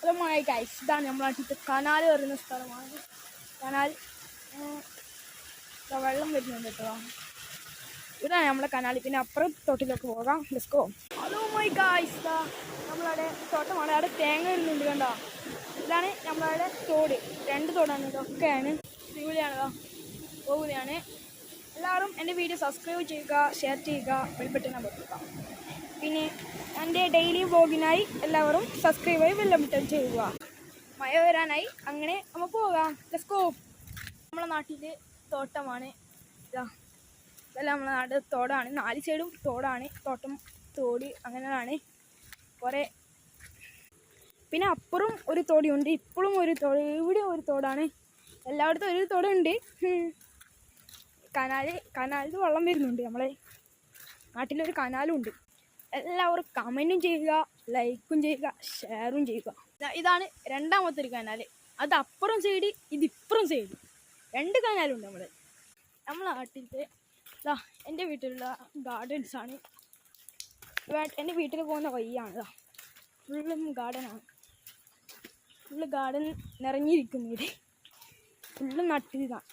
വിചിത്രമായ ഗൈസ്, ഇതാണ് നമ്മളെ നാട്ടിലത്തെ കനാൽ വരുന്ന സ്ഥലമാണ്. കനാൽ വെള്ളം വരുന്നുണ്ട് കേട്ടോ. ഇതാണ് നമ്മളെ കനാൽ. പിന്നെ അപ്പുറം തോട്ടിലേക്ക് പോകാം. Let's go. Hello my guys, നമ്മളവിടെ തോട്ടമാണ്. അവിടെ തേങ്ങ വരുന്നുണ്ട് കണ്ടോ. ഇതാണ് നമ്മളവിടെ തോട്. 2 തോടാണ്. ഇതൊക്കെയാണ് അടിപൊളിയാണോ പോകുന്നതാണ്. എല്ലാവരും എൻ്റെ വീഡിയോ സബ്സ്ക്രൈബ് ചെയ്യുക, ഷെയർ ചെയ്യുക, ബെൽ ബട്ടൺ അമർത്തുക. പിന്നെ എൻ്റെ ഡെയിലി വ്ലോഗിനായി എല്ലാവരും സബ്സ്ക്രൈബ് ചെയ്ത് ബെൽ ബട്ടൺ ചെയ്യുക. മഴ വരാനായി. അങ്ങനെ നമുക്ക് പോകാം. Let's go. നമ്മളെ നാട്ടിൽ തോട്ടമാണ്. ഇതെല്ലാം നമ്മളെ നാട്ടിൽ തോടാണ്. 4 സൈഡും തോടാണ്. തോട്ടം, തോട് അങ്ങനെയാണ് കുറേ. പിന്നെ അപ്പുറം ഒരു തോടിയുണ്ട്, ഇപ്പോഴും ഒരു തോട്, ഇവിടെ ഒരു തോടാണ്. എല്ലായിടത്തും ഒരു തോടുണ്ട്. കനാലിൽ വെള്ളം വരുന്നുണ്ട്. നമ്മളെ നാട്ടിലൊരു കനാലും ഉണ്ട്. എല്ലാവരും കമൻറ്റും ചെയ്യുക, ലൈക്കും ചെയ്യുക, ഷെയറും ചെയ്യുക. ഇതാണ് രണ്ടാമത്തെ ഒരു കനാൽ. അത് അപ്പുറം സൈഡ്, ഇതിപ്പുറം സൈഡ്. 2 കനാലുണ്ട് നമ്മളെ നാട്ടിലത്തെ. എൻ്റെ വീട്ടിലുള്ള ഗാർഡൻസാണ്. എൻ്റെ വീട്ടിൽ പോകുന്ന വഴിയാണ്. ഫുള്ളും ഗാർഡനാണ്. ഫുള്ള് ഗാർഡൻ നിറഞ്ഞിരിക്കുന്നു. ഇവിടെ ഫുള്ള് നട്ടിയതാണ്.